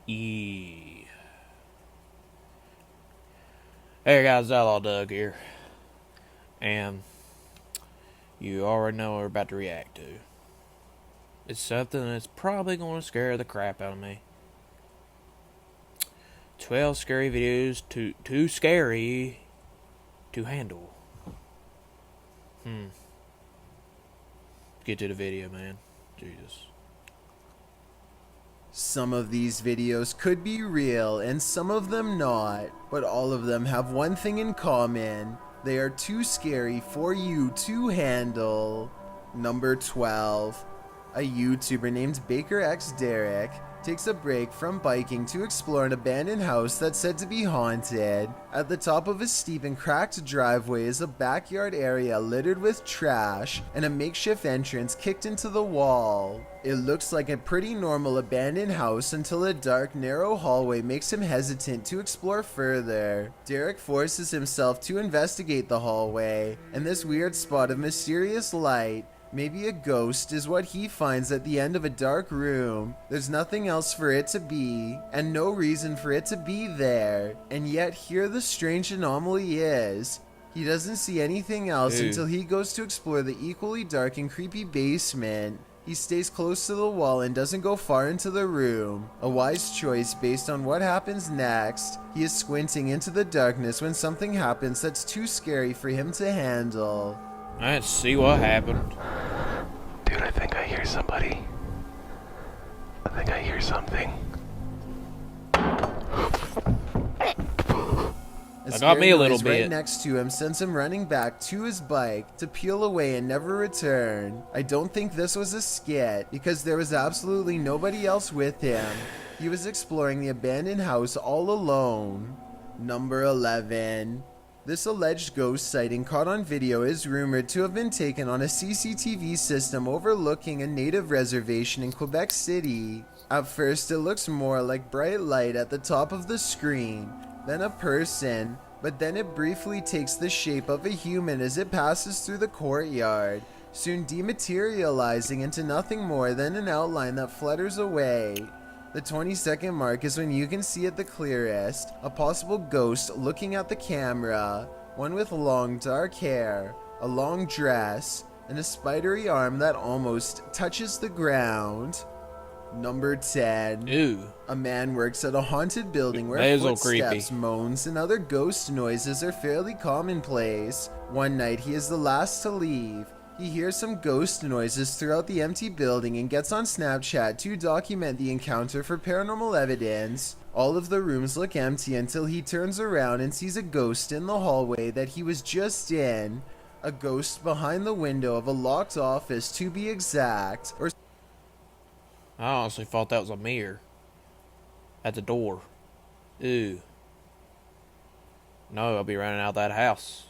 Yeah. Hey guys, Outlaw Doug here. And you already know what we're about to react to. It's something that's probably going to scare the crap out of me. 12 scary videos, too scary to handle. Get to the video, man. Jesus. Some of these videos could be real and some of them not, but all of them have one thing in common. They are too scary for you to handle. Number 12. A YouTuber named Baker X Derek takes a break from biking to explore an abandoned house that's said to be haunted. At the top of a steep and cracked driveway is a backyard area littered with trash and a makeshift entrance kicked into the wall. It looks like a pretty normal abandoned house until a dark, narrow hallway makes him hesitant to explore further. Derek forces himself to investigate the hallway, and this weird spot of mysterious light, maybe a ghost, is what he finds at the end of a dark room. There's nothing else for it to be, and no reason for it to be there. And yet here the strange anomaly is. He doesn't see anything else until he goes to explore the equally dark and creepy basement. He stays close to the wall and doesn't go far into the room. A wise choice based on what happens next. He is squinting into the darkness when something happens that's too scary for him to handle. Let's see what happened. Dude, I think I hear somebody. I think I hear something. That got me a little bit. Right next to him sends him running back to his bike to peel away and never return. I don't think this was a skit because there was absolutely nobody else with him. He was exploring the abandoned house all alone. Number 11. This alleged ghost sighting caught on video is rumored to have been taken on a CCTV system overlooking a native reservation in Quebec City. At first it looks more like bright light at the top of the screen than a person, but then it briefly takes the shape of a human as it passes through the courtyard, soon dematerializing into nothing more than an outline that flutters away. The 20-second mark is when you can see it the clearest, a possible ghost looking at the camera, one with long dark hair, a long dress, and a spidery arm that almost touches the ground. Number 10. Ew. A man works at a haunted building where footsteps, moans, and other ghost noises are fairly commonplace. One night he is the last to leave. He hears some ghost noises throughout the empty building and gets on Snapchat to document the encounter for paranormal evidence. All of the rooms look empty until he turns around and sees a ghost in the hallway that he was just in. A ghost behind the window of a locked office, to be exact. I honestly thought that was a mirror at the door. Ew. No, I'll be running out of that house.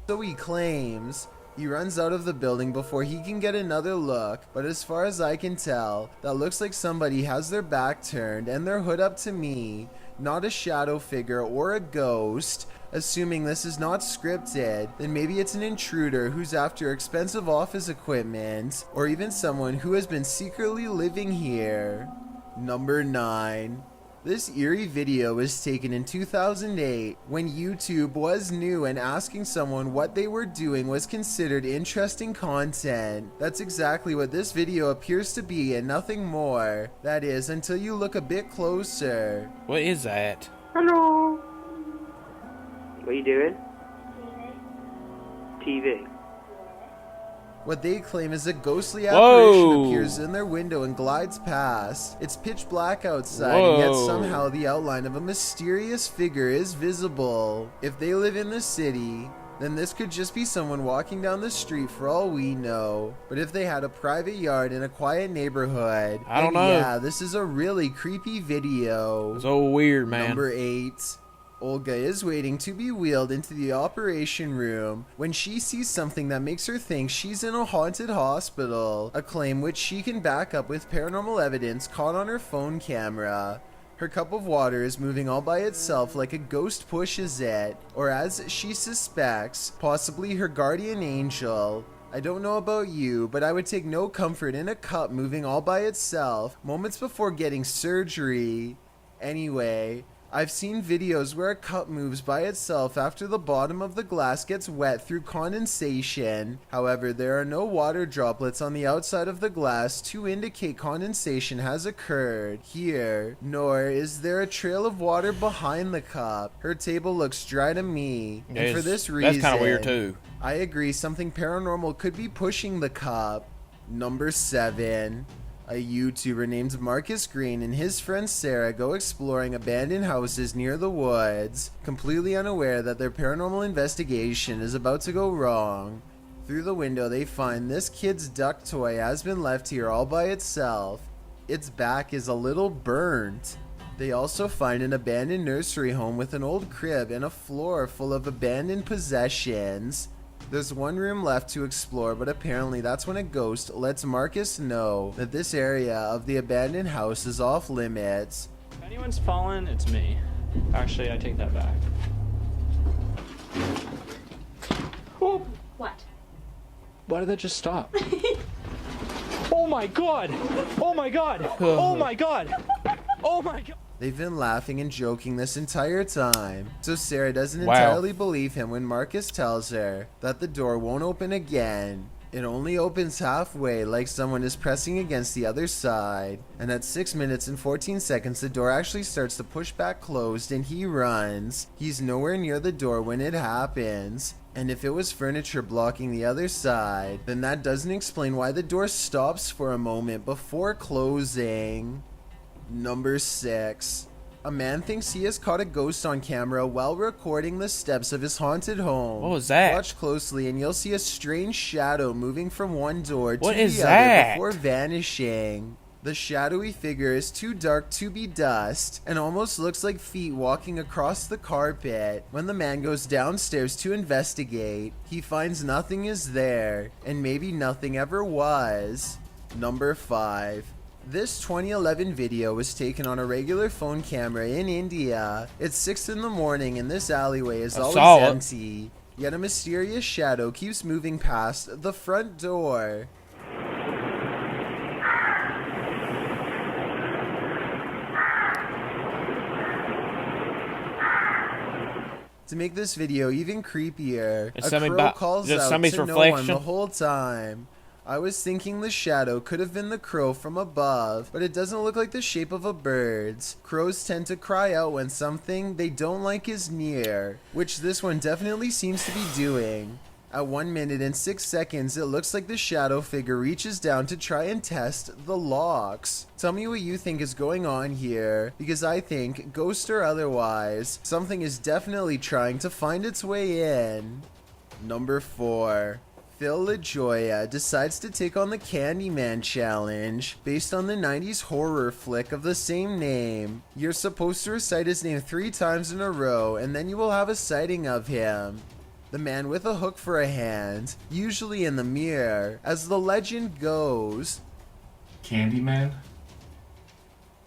So he claims. He runs out of the building before he can get another look, but as far as I can tell, that looks like somebody has their back turned and their hood up to me, not a shadow figure or a ghost. Assuming this is not scripted, then maybe it's an intruder who's after expensive office equipment, or even someone who has been secretly living here. Number 9. This eerie video was taken in 2008 when YouTube was new and asking someone what they were doing was considered interesting content. That's exactly what this video appears to be and nothing more. That is, until you look a bit closer. What is that? Hello. What are you doing? TV. What they claim is a ghostly apparition appears in their window and glides past. It's pitch black outside, and yet somehow the outline of a mysterious figure is visible. If they live in the city, then this could just be someone walking down the street for all we know. But if they had a private yard in a quiet neighborhood, I don't know. Yeah, this is a really creepy video. So weird, man. Number 8. Olga is waiting to be wheeled into the operation room when she sees something that makes her think she's in a haunted hospital, a claim which she can back up with paranormal evidence caught on her phone camera. Her cup of water is moving all by itself like a ghost pushes it, or as she suspects, possibly her guardian angel. I don't know about you, but I would take no comfort in a cup moving all by itself moments before getting surgery. Anyway, I've seen videos where a cup moves by itself after the bottom of the glass gets wet through condensation. However, there are no water droplets on the outside of the glass to indicate condensation has occurred here, nor is there a trail of water behind the cup. Her table looks dry to me, and for this reason, that's kind of weird too. I agree something paranormal could be pushing the cup. Number 7. A YouTuber named Marcus Green and his friend Sarah go exploring abandoned houses near the woods, completely unaware that their paranormal investigation is about to go wrong. Through the window, they find this kid's duck toy has been left here all by itself. Its back is a little burnt. They also find an abandoned nursery home with an old crib and a floor full of abandoned possessions. There's one room left to explore, but apparently that's when a ghost lets Marcus know that this area of the abandoned house is off limits. If anyone's fallen, it's me. Actually, I take that back. Oh, What? why did that just stop? Oh my god! Oh my god! Oh my god! Oh my god! They've been laughing and joking this entire time, so Sarah doesn't Wow. entirely believe him when Marcus tells her that the door won't open again. It only opens halfway, like someone is pressing against the other side. And at 6 minutes and 14 seconds, the door actually starts to push back closed and he runs. He's nowhere near the door when it happens. And if it was furniture blocking the other side, then that doesn't explain why the door stops for a moment before closing. Number 6. A man thinks he has caught a ghost on camera while recording the steps of his haunted home. What was that? Watch closely and you'll see a strange shadow moving from one door to What the is other that? before vanishing. The shadowy figure is too dark to be dust and almost looks like feet walking across the carpet. When the man goes downstairs to investigate, he finds nothing is there, and maybe nothing ever was. Number 5. This 2011 video was taken on a regular phone camera in India. It's 6 in the morning and this alleyway is I always saw it. empty. Yet a mysterious shadow keeps moving past the front door. To make this video even creepier, It's a something crow about- calls just out somebody's to no one reflection? the whole time. I was thinking the shadow could have been the crow from above, but it doesn't look like the shape of a bird's. Crows tend to cry out when something they don't like is near, which this one definitely seems to be doing. At 1 minute and 6 seconds, it looks like the shadow figure reaches down to try and test the locks. Tell me what you think is going on here, because I think, ghost or otherwise, something is definitely trying to find its way in. Number 4. Phil LaJoya decides to take on the Candyman challenge based on the 90s horror flick of the same name. You're supposed to recite his name 3 times in a row and then you will have a sighting of him. The man with a hook for a hand, usually in the mirror, as the legend goes. Candyman?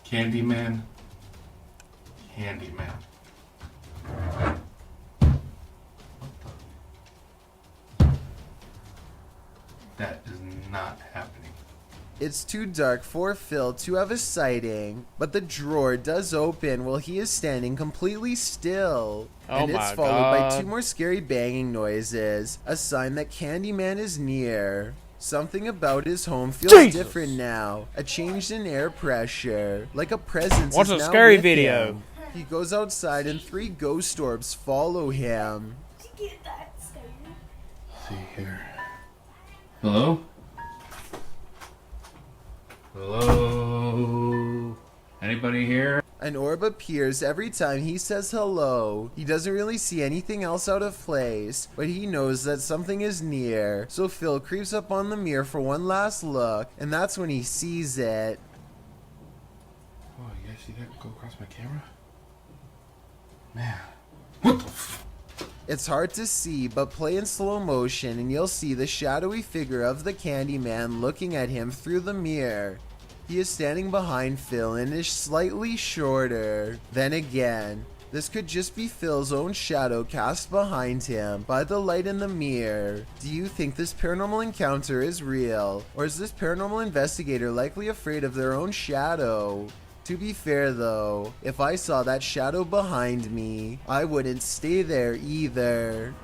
Candyman? Candyman. That is not happening. It's too dark for Phil to have a sighting, but the drawer does open while he is standing completely still. Oh And it's my followed by God. 2 more scary banging noises, a sign that Candyman is near. Something about his home feels Jesus. different now. A change in air pressure, like a presence Watch is a now scary with video. him. He goes outside and 3 ghost orbs follow him. Get that scared. See here. Hello? Hello? Anybody here? An orb appears every time he says hello. He doesn't really see anything else out of place, but he knows that something is near. So Phil creeps up on the mirror for one last look, and that's when he sees it. Oh, you guys see that go across my camera? Man. What the f- It's hard to see, but play in slow motion and you'll see the shadowy figure of the Candyman looking at him through the mirror. He is standing behind Phil and is slightly shorter. Then again, This could just be Phil's own shadow cast behind him by the light in the mirror. Do you think this paranormal encounter is real? Or is this paranormal investigator likely afraid of their own shadow? To be fair though, if I saw that shadow behind me, I wouldn't stay there either.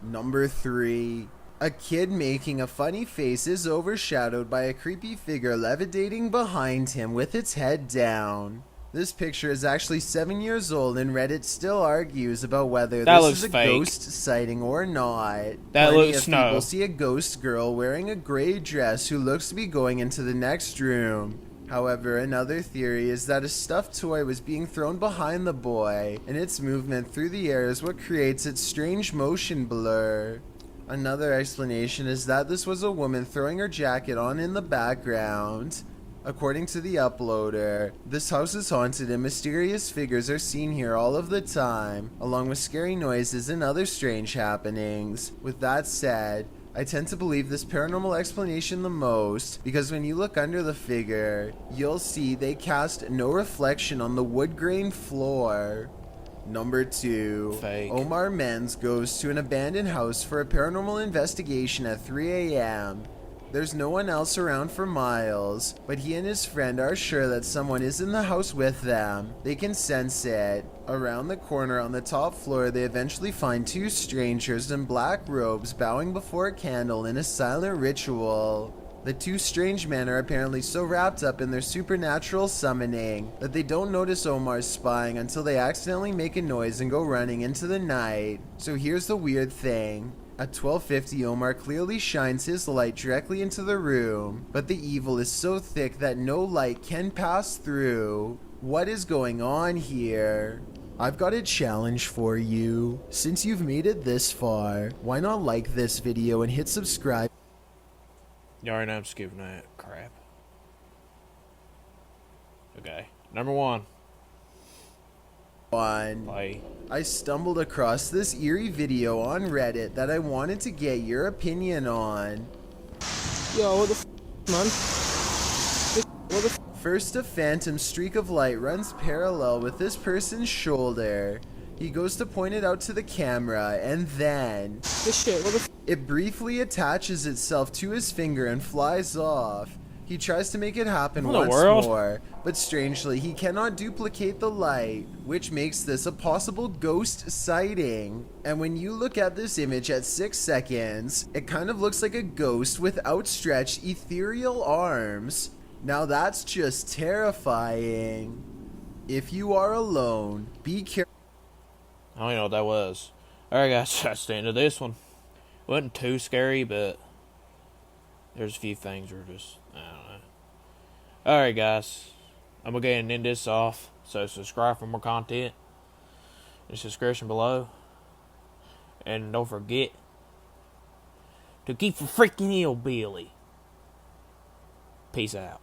Number 3. A kid making a funny face is overshadowed by a creepy figure levitating behind him with its head down. This picture is actually 7 years old and Reddit still argues about whether That this looks is a fake. ghost sighting or not. That Plenty looks of snow. people see a ghost girl wearing a gray dress who looks to be going into the next room. However, another theory is that a stuffed toy was being thrown behind the boy, and its movement through the air is what creates its strange motion blur. Another explanation is that this was a woman throwing her jacket on in the background. According to the uploader, this house is haunted and mysterious figures are seen here all of the time, along with scary noises and other strange happenings. With that said, I tend to believe this paranormal explanation the most because when you look under the figure, you'll see they cast no reflection on the wood grain floor. Number 2. Fake. Omar Menz goes to an abandoned house for a paranormal investigation at 3 a.m. There's no one else around for miles, but he and his friend are sure that someone is in the house with them. They can sense it. Around the corner on the top floor, they eventually find 2 strangers in black robes bowing before a candle in a silent ritual. The 2 strange men are apparently so wrapped up in their supernatural summoning that they don't notice Omar's spying until they accidentally make a noise and go running into the night. So here's the weird thing. At 12:50, Omar clearly shines his light directly into the room, but the evil is so thick that no light can pass through. What is going on here? I've got a challenge for you. Since you've made it this far, why not like this video and hit subscribe? You already know I'm skipping that crap. Okay. Number 1. Play. I stumbled across this eerie video on Reddit that I wanted to get your opinion on. Yo, what the man? What the First, a phantom streak of light runs parallel with this person's shoulder. He goes to point it out to the camera, and then this shit? What the it briefly attaches itself to his finger and flies off. He tries to make it happen What in the once world? more, but strangely, he cannot duplicate the light, which makes this a possible ghost sighting. And when you look at this image at 6 seconds, it kind of looks like a ghost with outstretched ethereal arms. Now that's just terrifying. If you are alone, be careful. I don't even know what that was. Alright guys, that's the end of this one. Wasn't too scary, but there's a few things that were just, I don't know. Alright guys, I'm going to end this off. So subscribe for more content. In the description below. And don't forget to keep a freaking hillbilly. Peace out.